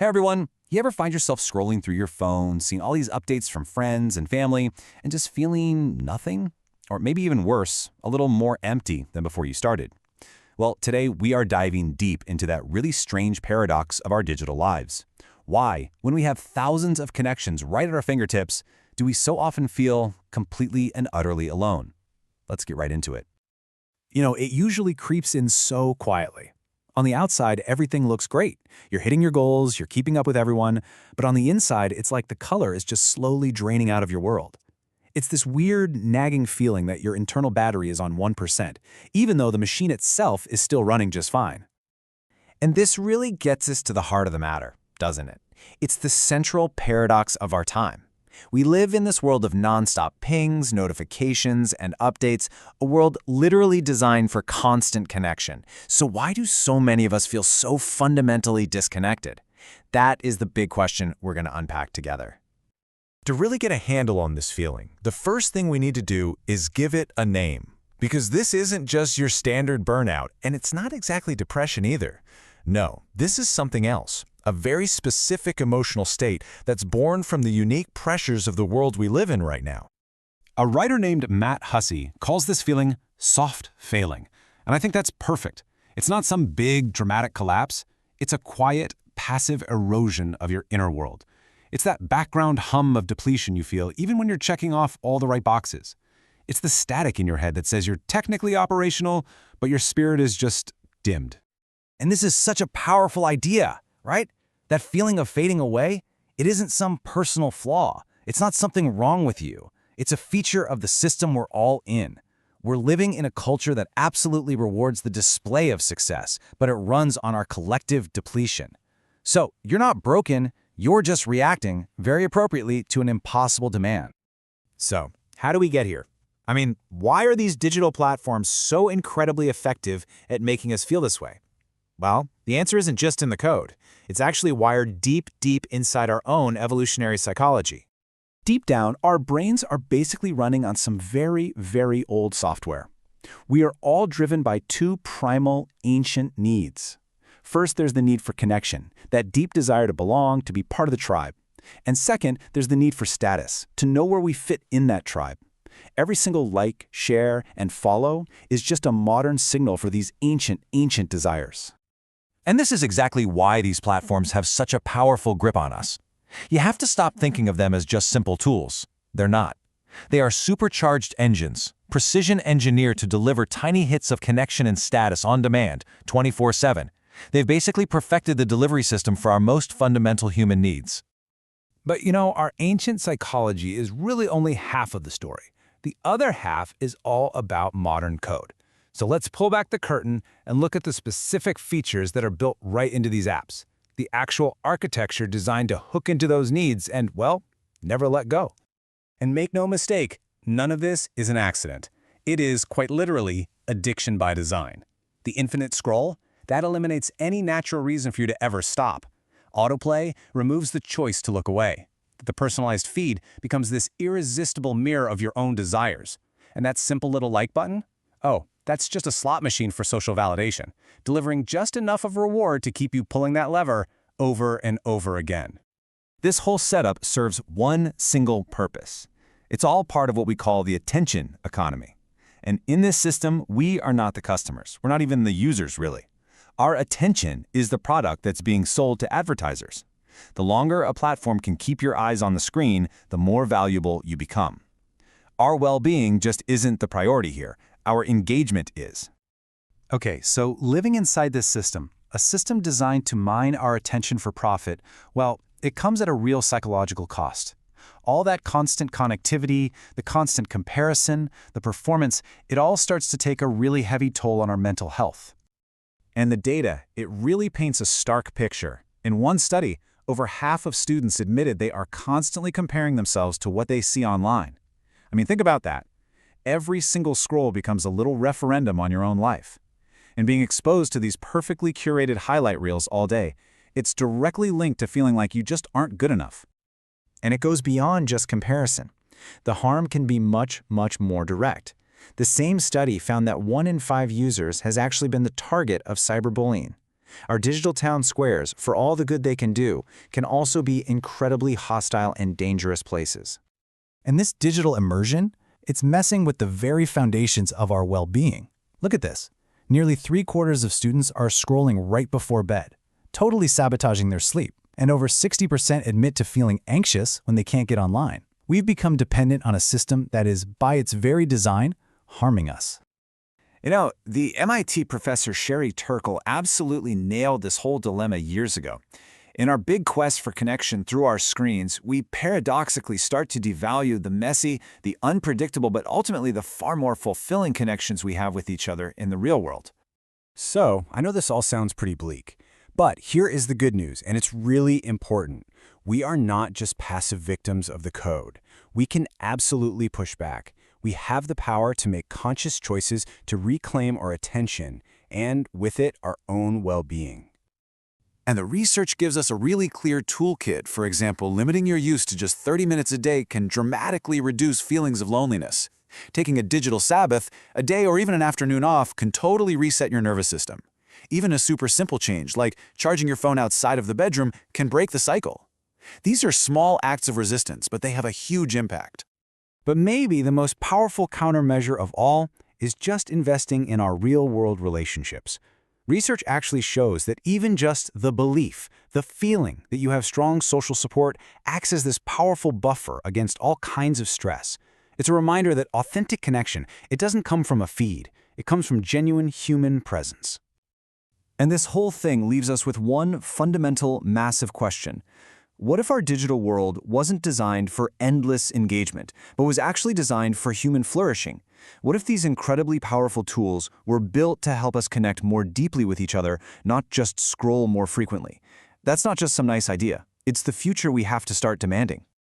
Hey everyone, you ever find yourself scrolling through your phone, seeing all these updates from friends and family, and just feeling nothing? Or maybe even worse, a little more empty than before you started? Well, today we are diving deep into that really strange paradox of our digital lives. Why, when we have thousands of connections right at our fingertips, do we so often feel completely and utterly alone? Let's get right into it. It usually creeps in so quietly. On the outside, everything looks great. You're hitting your goals, you're keeping up with everyone, but on the inside, it's like the color is just slowly draining out of your world. It's this weird, nagging feeling that your internal battery is on 1%, even though the machine itself is still running just fine. And this really gets us to the heart of the matter, doesn't it? It's the central paradox of our time. We live in this world of nonstop pings, notifications, and updates, a world literally designed for constant connection. So why do so many of us feel so fundamentally disconnected? That is the big question we're going to unpack together. To really get a handle on this feeling, the first thing we need to do is give it a name. Because this isn't just your standard burnout, and it's not exactly depression either. No, this is something else. A very specific emotional state that's born from the unique pressures of the world we live in right now. A writer named Matt Hussey calls this feeling soft failing, and I think that's perfect. It's not some big, dramatic collapse. It's a quiet, passive erosion of your inner world. It's that background hum of depletion you feel even when you're checking off all the right boxes. It's the static in your head that says you're technically operational, but your spirit is just dimmed. And this is such a powerful idea, right? That feeling of fading away, it isn't some personal flaw. It's not something wrong with you. It's a feature of the system we're all in. We're living in a culture that absolutely rewards the display of success, but it runs on our collective depletion. So you're not broken, you're just reacting, very appropriately, to an impossible demand. So, how do we get here? I mean, why are these digital platforms so incredibly effective at making us feel this way? Well, the answer isn't just in the code. It's actually wired deep, deep inside our own evolutionary psychology. Deep down, our brains are basically running on some very, very old software. We are all driven by two primal, ancient needs. First, there's the need for connection, that deep desire to belong, to be part of the tribe. And second, there's the need for status, to know where we fit in that tribe. Every single like, share, and follow is just a modern signal for these ancient, ancient desires. And this is exactly why these platforms have such a powerful grip on us. You have to stop thinking of them as just simple tools. They're not. They are supercharged engines, precision engineered to deliver tiny hits of connection and status on demand, 24/7. They've basically perfected the delivery system for our most fundamental human needs. But our ancient psychology is really only half of the story. The other half is all about modern code. So let's pull back the curtain and look at the specific features that are built right into these apps. The actual architecture designed to hook into those needs and, well, never let go. And make no mistake, none of this is an accident. It is, quite literally, addiction by design. The infinite scroll, that eliminates any natural reason for you to ever stop. Autoplay removes the choice to look away. The personalized feed becomes this irresistible mirror of your own desires. And that simple little like button? Oh, that's just a slot machine for social validation, delivering just enough of a reward to keep you pulling that lever over and over again. This whole setup serves one single purpose. It's all part of what we call the attention economy. And in this system, we are not the customers. We're not even the users, really. Our attention is the product that's being sold to advertisers. The longer a platform can keep your eyes on the screen, the more valuable you become. Our well-being just isn't the priority here. Our engagement is. Okay, so living inside this system, a system designed to mine our attention for profit, well, it comes at a real psychological cost. All that constant connectivity, the constant comparison, the performance, it all starts to take a really heavy toll on our mental health. And the data, it really paints a stark picture. In one study, over half of students admitted they are constantly comparing themselves to what they see online. I mean, think about that. Every single scroll becomes a little referendum on your own life. And being exposed to these perfectly curated highlight reels all day, it's directly linked to feeling like you just aren't good enough. And it goes beyond just comparison. The harm can be much, much more direct. The same study found that 1 in 5 users has actually been the target of cyberbullying. Our digital town squares, for all the good they can do, can also be incredibly hostile and dangerous places. And this digital immersion, it's messing with the very foundations of our well-being. Look at this. Nearly 3/4 of students are scrolling right before bed, totally sabotaging their sleep. And over 60% admit to feeling anxious when they can't get online. We've become dependent on a system that is, by its very design, harming us. You know, the MIT professor Sherry Turkle absolutely nailed this whole dilemma years ago. In our big quest for connection through our screens, we paradoxically start to devalue the messy, the unpredictable, but ultimately the far more fulfilling connections we have with each other in the real world. So, I know this all sounds pretty bleak, but here is the good news, and it's really important. We are not just passive victims of the code. We can absolutely push back. We have the power to make conscious choices to reclaim our attention, and with it, our own well-being. And the research gives us a really clear toolkit. For example, limiting your use to just 30 minutes a day can dramatically reduce feelings of loneliness. Taking a digital Sabbath, a day or even an afternoon off, can totally reset your nervous system. Even a super simple change, like charging your phone outside of the bedroom, can break the cycle. These are small acts of resistance, but they have a huge impact. But maybe the most powerful countermeasure of all is just investing in our real-world relationships. Research actually shows that even just the belief, the feeling that you have strong social support acts as this powerful buffer against all kinds of stress. It's a reminder that authentic connection, it doesn't come from a feed. It comes from genuine human presence. And this whole thing leaves us with one fundamental, massive question. What if our digital world wasn't designed for endless engagement, but was actually designed for human flourishing? What if these incredibly powerful tools were built to help us connect more deeply with each other, not just scroll more frequently? That's not just some nice idea. It's the future we have to start demanding.